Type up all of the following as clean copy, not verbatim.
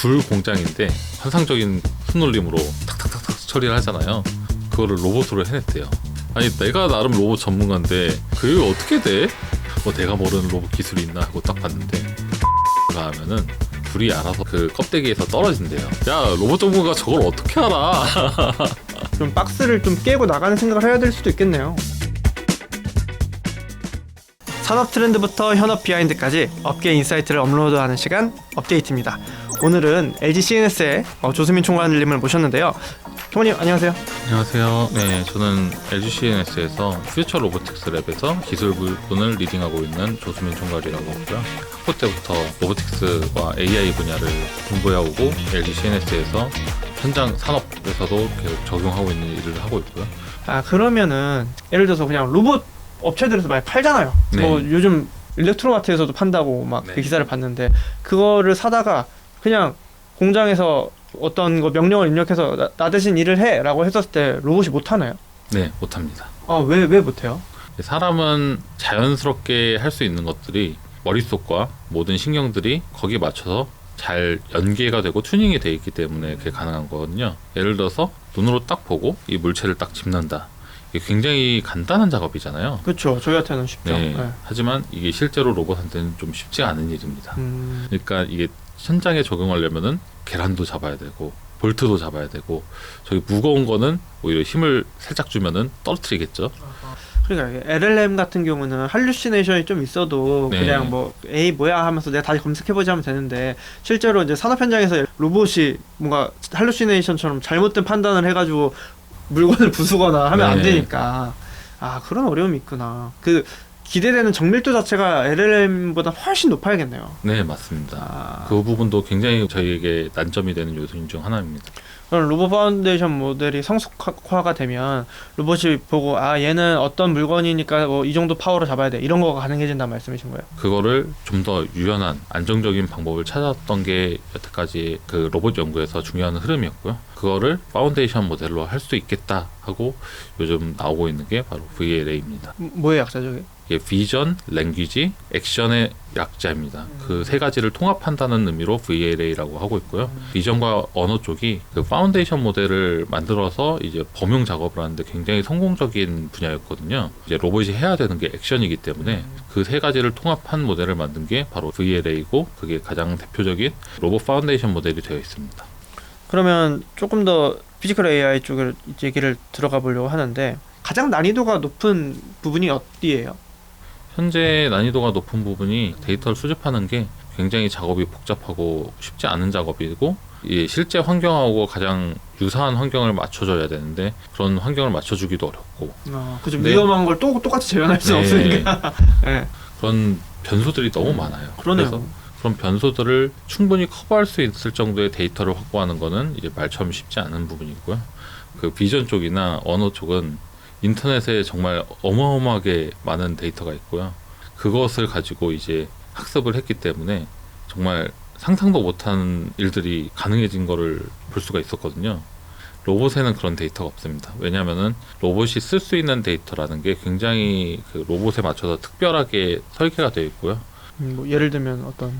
굴 공장인데 환상적인 손놀림으로 탁탁탁탁 처리를 하잖아요. 그거를 로봇으로 해냈대요. 아니 내가 나름 로봇 전문가인데 그게 어떻게 돼? 뭐 내가 모르는 로봇 기술이 있나 하고 딱 봤는데 하면은 불이 알아서 그 껍데기에서 떨어진대요. 야 로봇 전문가가 저걸 어떻게 알아? 좀 박스를 좀 깨고 나가는 생각을 해야 될 수도 있겠네요. 산업 트렌드부터 현업 비하인드까지 업계 인사이트를 업로드하는 시간 업데이트입니다. 오늘은 LG CNS의 조수민 총괄님을 모셨는데요. 총괄님 안녕하세요. 안녕하세요. 네, 저는 LG CNS에서 퓨처 로보틱스 랩에서 기술 부분을 리딩하고 있는 조수민 총괄이라고 하고요. 학부 때부터 로보틱스와 AI 분야를 공부해오고 LG CNS에서 현장 산업에서도 계속 적용하고 있는 일을 하고 있고요. 아 그러면은 예를 들어서 그냥 로봇 업체들에서 많이 팔잖아요. 네. 뭐 요즘 일렉트로마트에서도 판다고 막 그 네. 기사를 봤는데 그거를 사다가 그냥 공장에서 어떤 거 명령을 입력해서 나 대신 일을 해 라고 했었을 때 로봇이 못하나요? 네, 못합니다. 왜 못해요? 사람은 자연스럽게 할 수 있는 것들이 머릿속과 모든 신경들이 거기에 맞춰서 잘 연계가 되고 튜닝이 되어 있기 때문에 그게 가능한 거거든요. 예를 들어서 눈으로 딱 보고 이 물체를 딱 짚는다. 이게 굉장히 간단한 작업이잖아요. 그렇죠. 저희한테는 쉽죠. 네. 네. 하지만 이게 실제로 로봇한테는 좀 쉽지 않은 일입니다. 그러니까 이게 현장에 적용하려면은 계란도 잡아야 되고 볼트도 잡아야 되고 저기 무거운 거는 오히려 힘을 살짝 주면은 떨어뜨리겠죠. 그러니까 LLM 같은 경우는 할루시네이션이 좀 있어도 네. 그냥 뭐 에이 뭐야 하면서 내가 다시 검색해보자 하면 되는데 실제로 이제 산업 현장에서 로봇이 뭔가 할루시네이션처럼 잘못된 판단을 해가지고 물건을 부수거나 하면 안 네. 되니까 그런 어려움이 있구나. 그 기대되는 정밀도 자체가 LLM보다 훨씬 높아야겠네요. 네, 맞습니다. 그 부분도 굉장히 저희에게 난점이 되는 요소인 중 하나입니다. 그럼 로봇 파운데이션 모델이 성숙화가 되면 로봇이 보고 얘는 어떤 물건이니까 뭐 이 정도 파워로 잡아야 돼 이런 거가 가능해진다는 말씀이신 거예요? 그거를 좀 더 유연한 안정적인 방법을 찾았던 게 여태까지 그 로봇 연구에서 중요한 흐름이었고요. 그거를 파운데이션 모델로 할 수 있겠다 하고 요즘 나오고 있는 게 바로 VLA입니다. 뭐의 약자죠? 그게? 이게 비전, 랭귀지, 액션의 약자입니다. 그 세 가지를 통합한다는 의미로 VLA라고 하고 있고요. 비전과 언어 쪽이 그 파운데이션 모델을 만들어서 이제 범용 작업을 하는데 굉장히 성공적인 분야였거든요. 이제 로봇이 해야 되는 게 액션이기 때문에 그 세 가지를 통합한 모델을 만든 게 바로 VLA이고 그게 가장 대표적인 로봇 파운데이션 모델이 되어 있습니다. 그러면 조금 더 피지컬 AI 쪽을 얘기를 들어가 보려고 하는데 가장 난이도가 높은 부분이 어디예요? 현재 난이도가 높은 부분이 데이터를 수집하는 게 굉장히 작업이 복잡하고 쉽지 않은 작업이고 이 실제 환경하고 가장 유사한 환경을 맞춰줘야 되는데 그런 환경을 맞춰주기도 어렵고 그죠. 네. 위험한 걸 똑같이 재현할 수 네. 없으니까. 네. 그런 변수들이 너무 많아요. 그러네요. 그래서 그런 변수들을 충분히 커버할 수 있을 정도의 데이터를 확보하는 거는 이제 말처럼 쉽지 않은 부분이고요. 그 비전 쪽이나 언어 쪽은 인터넷에 정말 어마어마하게 많은 데이터가 있고요. 그것을 가지고 이제 학습을 했기 때문에 정말 상상도 못한 일들이 가능해진 거를 볼 수가 있었거든요. 로봇에는 그런 데이터가 없습니다. 왜냐하면은 로봇이 쓸 수 있는 데이터라는 게 굉장히 그 로봇에 맞춰서 특별하게 설계가 되어 있고요. 뭐 예를 들면 어떤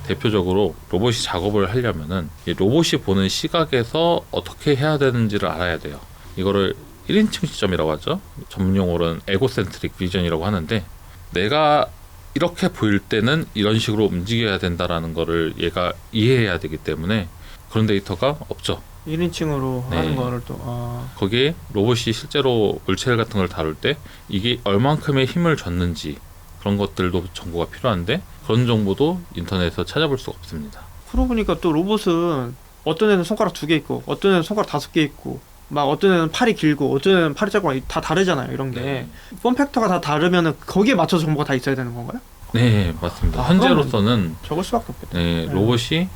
대표적으로 로봇이 작업을 하려면은 이 로봇이 보는 시각에서 어떻게 해야 되는지를 알아야 돼요. 이거를 1인칭 시점이라고 하죠. 전문 용어로는 에고센트릭 비전이라고 하는데 내가 이렇게 보일 때는 이런 식으로 움직여야 된다라는 거를 얘가 이해해야 되기 때문에 그런 데이터가 없죠. 1인칭으로 네. 하는 거를 또 거기에 로봇이 실제로 물체 같은 걸 다룰 때 이게 얼만큼의 힘을 줬는지 그런 것들도 정보가 필요한데 그런 정보도 인터넷에서 찾아볼 수가 없습니다. 그러고 보니까 또 로봇은 어떤 애는 손가락 2개 있고 어떤 애는 손가락 5개 있고 막 어떤 애는 팔이 길고 어떤 애는 팔이 짧고 다 다르잖아요. 이런 게 폼팩터가 다 다르면은 거기에 맞춰서 정보가 다 있어야 되는 건가요? 네, 맞습니다. 현재로서는 적을 수밖에 없겠다. 네, 로봇이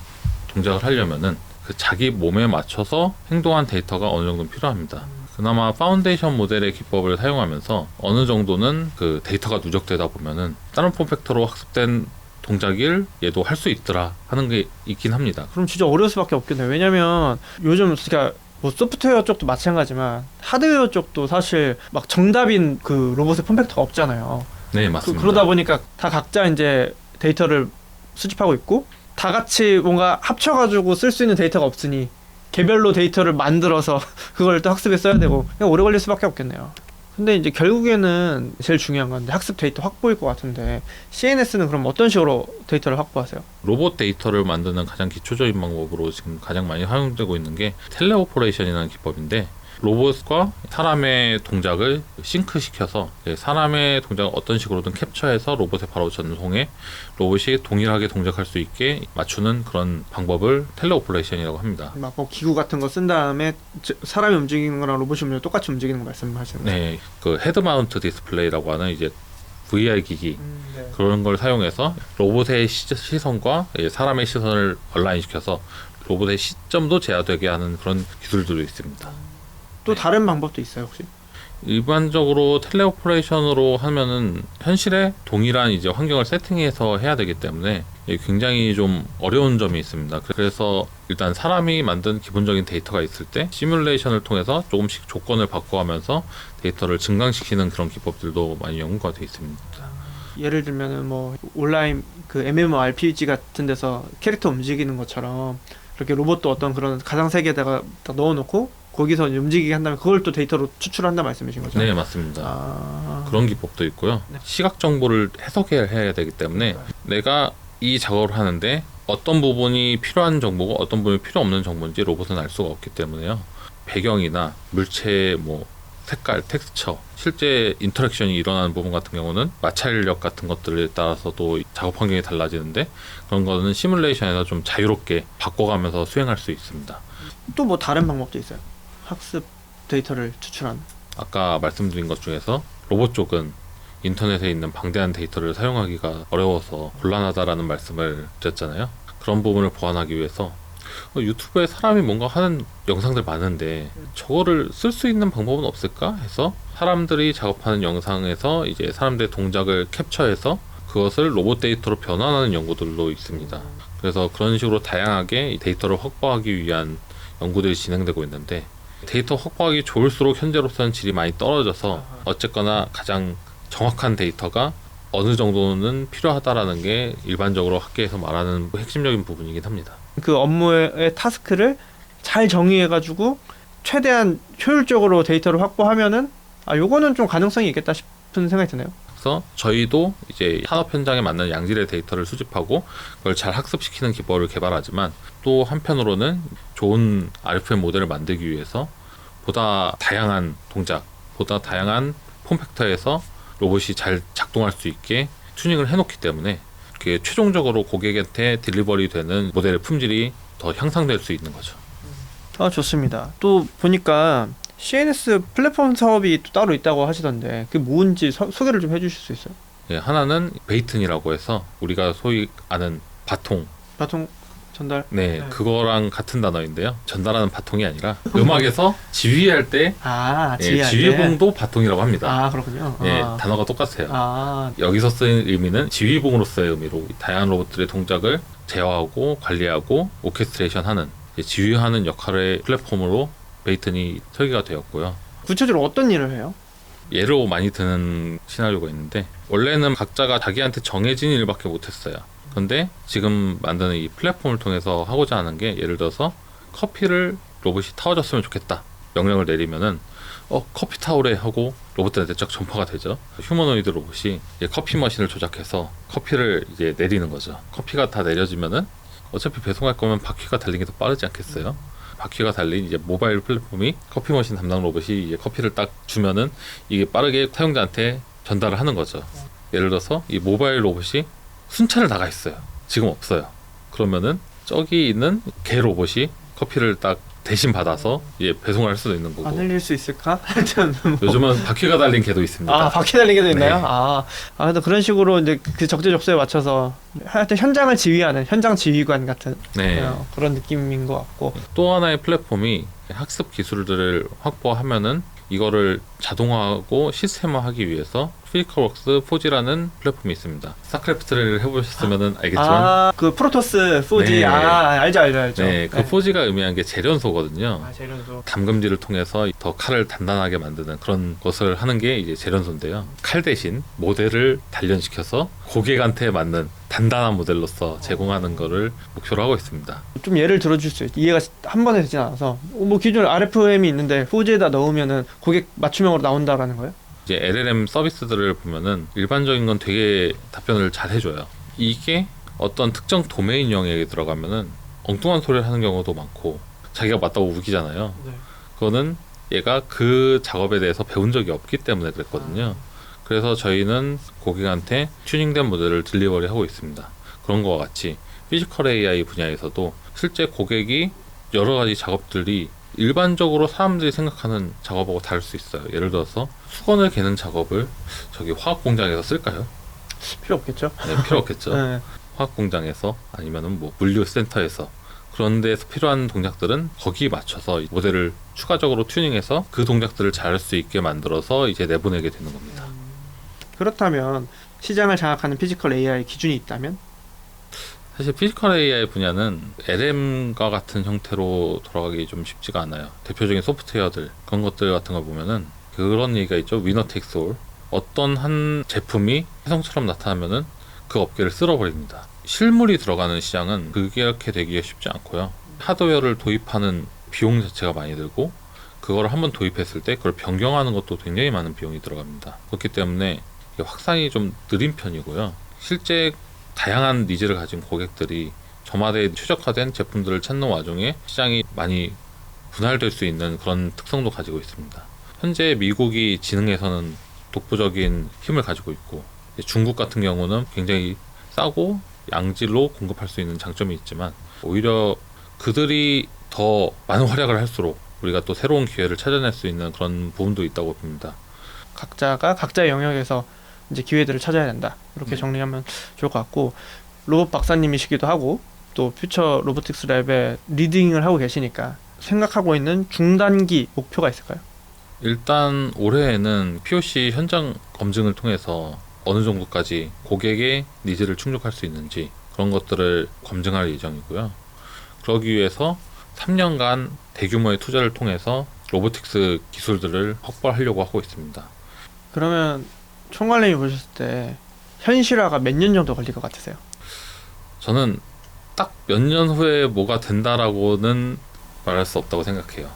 동작을 하려면은 그 자기 몸에 맞춰서 행동한 데이터가 어느 정도 필요합니다. 그나마 파운데이션 모델의 기법을 사용하면서 어느 정도는 그 데이터가 누적되다 보면은 다른 폼팩터로 학습된 동작을 얘도 할 수 있더라 하는 게 있긴 합니다. 그럼 진짜 어려울 수밖에 없겠네요. 왜냐면 요즘 그러니까 뭐 소프트웨어 쪽도 마찬가지만 하드웨어 쪽도 사실 막 정답인 그 로봇의 폼팩터가 없잖아요. 네, 맞습니다. 그러다 보니까 다 각자 이제 데이터를 수집하고 있고 다 같이 뭔가 합쳐가지고 쓸 수 있는 데이터가 없으니 개별로 데이터를 만들어서 그걸 또 학습에 써야 되고 그냥 오래 걸릴 수밖에 없겠네요. 근데 이제 결국에는 제일 중요한 건 학습 데이터 확보일 것 같은데 CNS는 그럼 어떤 식으로 데이터를 확보하세요? 로봇 데이터를 만드는 가장 기초적인 방법으로 지금 가장 많이 활용되고 있는 게 텔레오퍼레이션이라는 기법인데, 로봇과 사람의 동작을 싱크시켜서 사람의 동작을 어떤 식으로든 캡처해서 로봇에 바로 전송해 로봇이 동일하게 동작할 수 있게 맞추는 그런 방법을 텔레오퍼레이션이라고 합니다. 막 뭐 기구 같은 거 쓴 다음에 사람이 움직이는 거랑 로봇이 움직이는 거 똑같이 움직이는 거 말씀하시는 거예요? 네, 그 헤드 마운트 디스플레이라고 하는 이제 VR 기기 네. 그런 걸 사용해서 로봇의 시선과 사람의 시선을 얼라인시켜서 로봇의 시점도 제어되게 하는 그런 기술들도 있습니다. 또 다른 방법도 있어요 혹시? 일반적으로 텔레오퍼레이션으로 하면은 현실에 동일한 이제 환경을 세팅해서 해야 되기 때문에 굉장히 좀 어려운 점이 있습니다. 그래서 일단 사람이 만든 기본적인 데이터가 있을 때 시뮬레이션을 통해서 조금씩 조건을 바꿔가면서 데이터를 증강시키는 그런 기법들도 많이 연구가 되어 있습니다. 예를 들면은 뭐 온라인 그 MMORPG 같은 데서 캐릭터 움직이는 것처럼 그렇게 로봇도 어떤 그런 가상 세계에다가 딱 넣어놓고 거기서 이제 움직이게 한 다음에 그걸 또 데이터로 추출한다 말씀이신 거죠? 네, 맞습니다. 그런 그런 기법도 있고요. 네. 시각 정보를 해석해야 되기 때문에 내가 이 작업을 하는데 어떤 부분이 필요한 정보고 어떤 부분이 필요 없는 정보인지 로봇은 알 수가 없기 때문에요. 배경이나 물체 뭐 색깔, 텍스처, 실제 인터랙션이 일어나는 부분 같은 경우는 마찰력 같은 것들에 따라서도 작업 환경이 달라지는데, 그런 거는 시뮬레이션에서 좀 자유롭게 바꿔가면서 수행할 수 있습니다. 또 뭐 다른 방법도 있어요? 학습 데이터를 추출하는. 아까 말씀드린 것 중에서 로봇 쪽은 인터넷에 있는 방대한 데이터를 사용하기가 어려워서 곤란하다라는 말씀을 드렸잖아요. 그런 부분을 보완하기 위해서 유튜브에 사람이 뭔가 하는 영상들 많은데 저거를 쓸 수 있는 방법은 없을까 해서 사람들이 작업하는 영상에서 이제 사람들의 동작을 캡처해서 그것을 로봇 데이터로 변환하는 연구들도 있습니다. 그래서 그런 식으로 다양하게 이 데이터를 확보하기 위한 연구들이 진행되고 있는데, 데이터 확보하기 좋을수록 현재로서는 질이 많이 떨어져서 어쨌거나 가장 정확한 데이터가 어느 정도는 필요하다라는 게 일반적으로 학계에서 말하는 핵심적인 부분이긴 합니다. 그 업무의 타스크를 잘 정의해가지고 최대한 효율적으로 데이터를 확보하면은 요거는 좀 가능성이 있겠다 싶은 생각이 드네요. 그래서 저희도 이제 산업 현장에 맞는 양질의 데이터를 수집하고 그걸 잘 학습시키는 기법을 개발하지만, 또 한편으로는 좋은 RFM 모델을 만들기 위해서 보다 다양한 동작, 보다 다양한 폼팩터에서 로봇이 잘 작동할 수 있게 튜닝을 해놓기 때문에 그게 최종적으로 고객한테 딜리버리 되는 모델의 품질이 더 향상될 수 있는 거죠. 좋습니다. 또 보니까 CNS 플랫폼 사업이 또 따로 있다고 하시던데 그게 뭔지 소개를 좀 해주실 수 있어요? 예, 하나는 베이튼이라고 해서 우리가 소위 아는 바통, 전달? 네, 그거랑 같은 단어인데요. 전달하는 바통이 아니라 음악에서 지휘할 때 지휘할 때? 지휘봉도 바통이라고 합니다. 그렇군요. 예, 단어가 똑같아요. 아, 여기서 쓰인 의미는 지휘봉으로서의 의미로 다양한 로봇들의 동작을 제어하고 관리하고 오케스트레이션하는, 지휘하는 역할의 플랫폼으로 베이튼이 설계가 되었고요. 구체적으로 어떤 일을 해요? 예로 많이 드는 시나리오가 있는데, 원래는 각자가 자기한테 정해진 일밖에 못했어요. 근데 지금 만드는 이 플랫폼을 통해서 하고자 하는 게, 예를 들어서 커피를 로봇이 타워줬으면 좋겠다 명령을 내리면은 커피 타오래 하고 로봇들한테 쫙 전파가 되죠. 휴머노이드 로봇이 이제 커피 머신을 조작해서 커피를 이제 내리는 거죠. 커피가 다 내려지면은 어차피 배송할 거면 바퀴가 달리는 게 더 빠르지 않겠어요? 바퀴가 달린 이제 모바일 플랫폼이 커피 머신 담당 로봇이 이제 커피를 딱 주면은 이게 빠르게 사용자한테 전달을 하는 거죠. 예를 들어서 이 모바일 로봇이 순찰을 나가 있어요. 지금 없어요. 그러면은 저기 있는 개 로봇이 커피를 딱 대신 받아서 이제 배송을 할 수도 있는 거고. 안 흘릴 수 있을까? 하여튼 요즘은 바퀴가 달린 개도 있습니다. 바퀴 달린 개도 있나요? 네. 하여튼 그런 식으로 이제 그 적재적소에 맞춰서 하여튼 현장을 지휘하는 현장 지휘관 같은 네. 그런 느낌인 것 같고. 또 하나의 플랫폼이 학습 기술들을 확보하면은 이거를 자동화하고 시스템화하기 위해서 피지컬웍스 포지라는 플랫폼이 있습니다. 스타크래프트를 해보셨으면 알겠지만 그 프로토스 4G 네. 알죠. 네, 그 포지가 의미한 게 재련소거든요. 재련소. 담금질을 통해서 더 칼을 단단하게 만드는 그런 것을 하는 게 이제 재련소인데요. 칼 대신 모델을 단련시켜서 고객한테 맞는 단단한 모델로서 제공하는 거를 목표로 하고 있습니다. 좀 예를 들어줄 수 있어요. 이해가 한 번에 되진 않아서 뭐 기존 RFM이 있는데 4G에다 넣으면은 고객 맞춤형으로 나온다라는 거예요? 이제 LLM 서비스들을 보면은 일반적인 건 되게 답변을 잘 해줘요. 이게 어떤 특정 도메인 영역에 들어가면은 엉뚱한 소리를 하는 경우도 많고 자기가 맞다고 우기잖아요. 네. 그거는 얘가 그 작업에 대해서 배운 적이 없기 때문에 그랬거든요. 그래서 저희는 고객한테 튜닝된 모델을 딜리버리 하고 있습니다. 그런 거와 같이 피지컬 AI 분야에서도 실제 고객이 여러 가지 작업들이 일반적으로 사람들이 생각하는 작업하고 다를 수 있어요. 예를 들어서 수건을 개는 작업을 저기 화학 공장에서 쓸까요? 필요 없겠죠? 네, 필요 없겠죠. 네. 화학 공장에서 아니면은 뭐 물류 센터에서 그런 데서 필요한 동작들은 거기에 맞춰서 모델을 추가적으로 튜닝해서 그 동작들을 잘할 수 있게 만들어서 이제 내보내게 되는 겁니다. 그렇다면 시장을 장악하는 피지컬 AI 기준이 있다면? 사실 피지컬 AI 분야는 LM과 같은 형태로 돌아가기 좀 쉽지가 않아요. 대표적인 소프트웨어들 그런 것들 같은 걸 보면은 그런 얘기가 있죠. 위너 텍스 올. 어떤 한 제품이 혜성처럼 나타나면은 그 업계를 쓸어버립니다. 실물이 들어가는 시장은 그렇게 되기가 쉽지 않고요. 하드웨어를 도입하는 비용 자체가 많이 들고 그걸 한번 도입했을 때 그걸 변경하는 것도 굉장히 많은 비용이 들어갑니다. 그렇기 때문에 확산이 좀 느린 편이고요. 실제 다양한 니즈를 가진 고객들이 저마다의 최적화된 제품들을 찾는 와중에 시장이 많이 분할될 수 있는 그런 특성도 가지고 있습니다. 현재 미국이 지능에서는 독보적인 힘을 가지고 있고 중국 같은 경우는 굉장히 싸고 양질로 공급할 수 있는 장점이 있지만 오히려 그들이 더 많은 활약을 할수록 우리가 또 새로운 기회를 찾아낼 수 있는 그런 부분도 있다고 봅니다. 각자가 각자의 영역에서 이제 기회들을 찾아야 된다. 이렇게 정리하면 좋을 것 같고 로봇 박사님이시기도 하고 또 퓨처 로보틱스 랩에 리딩을 하고 계시니까 생각하고 있는 중단기 목표가 있을까요? 일단 올해에는 POC 현장 검증을 통해서 어느 정도까지 고객의 니즈를 충족할 수 있는지 그런 것들을 검증할 예정이고요. 그러기 위해서 3년간 대규모의 투자를 통해서 로보틱스 기술들을 확보하려고 하고 있습니다. 그러면 총괄님이 보셨을 때 현실화가 몇 년 정도 걸릴 것 같으세요? 저는 딱 몇 년 후에 뭐가 된다라고는 말할 수 없다고 생각해요.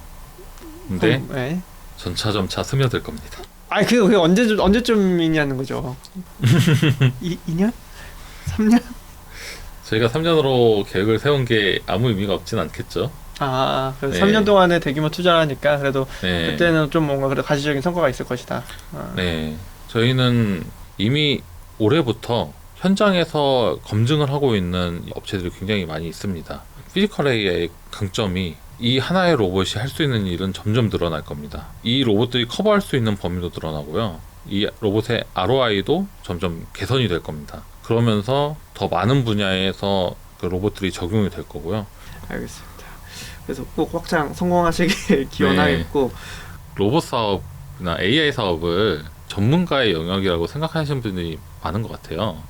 근데 네. 점차 스며들 겁니다. 아니 그게 언제쯤이냐는 거죠. 2년? 3년? 저희가 3년으로 계획을 세운 게 아무 의미가 없진 않겠죠. 그래서 네. 3년 동안에 대규모 투자를 하니까 그래도 네. 그때는 좀 뭔가 그래도 가시적인 성과가 있을 것이다. 네, 저희는 이미 올해부터 현장에서 검증을 하고 있는 업체들이 굉장히 많이 있습니다. 피지컬 AI의 강점이 이 하나의 로봇이 할 수 있는 일은 점점 늘어날 겁니다. 이 로봇들이 커버할 수 있는 범위도 늘어나고요. 이 로봇의 ROI도 점점 개선이 될 겁니다. 그러면서 더 많은 분야에서 그 로봇들이 적용이 될 거고요. 알겠습니다. 그래서 꼭 확장 성공하시길 기원하겠고 로봇 사업이나 AI 사업을 전문가의 영역이라고 생각하시는 분들이 많은 것 같아요.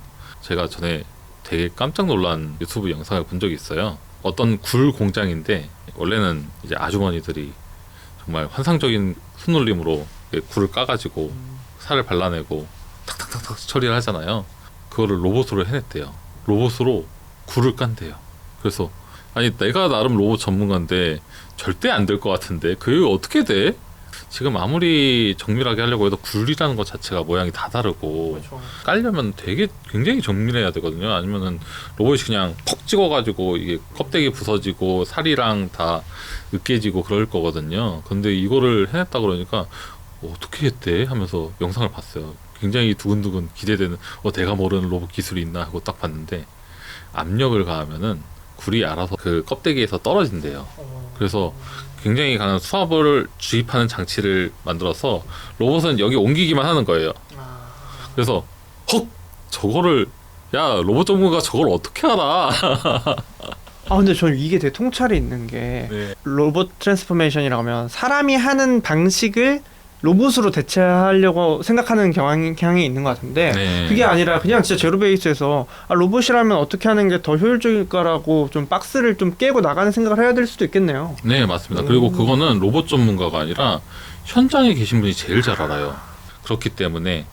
제가 전에 되게 깜짝 놀란 유튜브 영상을 본 적이 있어요. 어떤 굴 공장인데 원래는 이제 아주머니들이 정말 환상적인 손놀림으로 굴을 까가지고 살을 발라내고 탁탁탁탁 처리를 하잖아요. 그거를 로봇으로 해냈대요. 로봇으로 굴을 깐대요. 그래서 아니 내가 나름 로봇 전문가인데 절대 안 될 것 같은데 그게 어떻게 돼? 지금 아무리 정밀하게 하려고 해도 굴이라는 것 자체가 모양이 다 다르고 그렇죠. 깔려면 되게 굉장히 정밀해야 되거든요. 아니면은 로봇이 그냥 퍽 찍어가지고 이게 껍데기 부서지고 살이랑 다 으깨지고 그럴 거거든요. 근데 이거를 해냈다 그러니까 어떻게 했대? 하면서 영상을 봤어요. 굉장히 두근두근 기대되는 내가 모르는 로봇 기술이 있나 하고 딱 봤는데 압력을 가하면은 굴이 알아서 그 껍데기에서 떨어진대요. 그래서 굉장히 강한 수압을 주입하는 장치를 만들어서 로봇은 여기 옮기기만 하는 거예요. 그래서 저거를 로봇 전문가가 저걸 어떻게 알아? 근데 저는 이게 되게 통찰이 있는 게 네. 로봇 트랜스포메이션이라고 하면 사람이 하는 방식을 로봇으로 대체하려고 생각하는 경향이 있는 것 같은데 네. 그게 아니라 그냥 진짜 제로 베이스에서 로봇이라면 어떻게 하는 게 더 효율적일까라고 좀 박스를 좀 깨고 나가는 생각을 해야 될 수도 있겠네요. 네, 맞습니다. 그리고 그거는 로봇 전문가가 아니라 현장에 계신 분이 제일 잘 알아요. 그렇기 때문에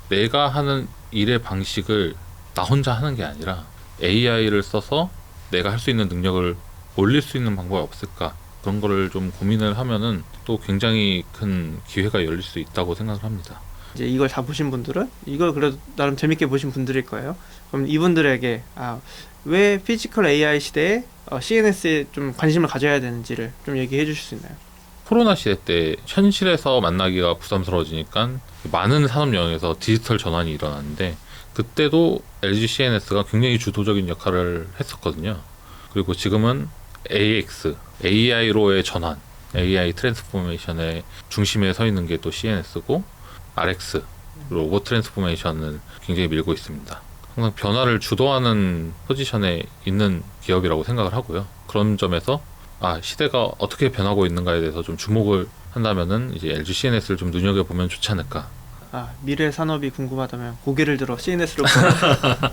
내가 하는 일의 방식을 나 혼자 하는 게 아니라 AI를 써서 내가 할 수 있는 능력을 올릴 수 있는 방법이 없을까? 그런 거를 좀 고민을 하면은 또 굉장히 큰 기회가 열릴 수 있다고 생각을 합니다. 이제 이걸 다 보신 분들은 이걸 그래도 나름 재밌게 보신 분들일 거예요. 그럼 이분들에게 왜 피지컬 AI 시대에 CNS에 좀 관심을 가져야 되는지를 좀 얘기해 주실 수 있나요? 코로나 시대 때 현실에서 만나기가 부담스러워지니까 많은 산업 영역에서 디지털 전환이 일어났는데 그때도 LG CNS가 굉장히 주도적인 역할을 했었거든요. 그리고 지금은 AX, AI로의 전환, AI 트랜스포메이션의 중심에 서 있는 게 또 CNS고 RX, 로봇 트랜스포메이션을 굉장히 밀고 있습니다. 항상 변화를 주도하는 포지션에 있는 기업이라고 생각을 하고요. 그런 점에서 시대가 어떻게 변하고 있는가에 대해서 좀 주목을 한다면은 이제 LG CNS를 좀 눈여겨보면 좋지 않을까. 미래 산업이 궁금하다면 고개를 들어 CNS로 보라.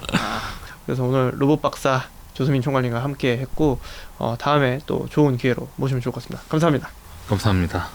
그래서 오늘 로봇 박사 조수민 총괄님과 함께 했고 다음에 또 좋은 기회로 모시면 좋을 것 같습니다. 감사합니다. 감사합니다.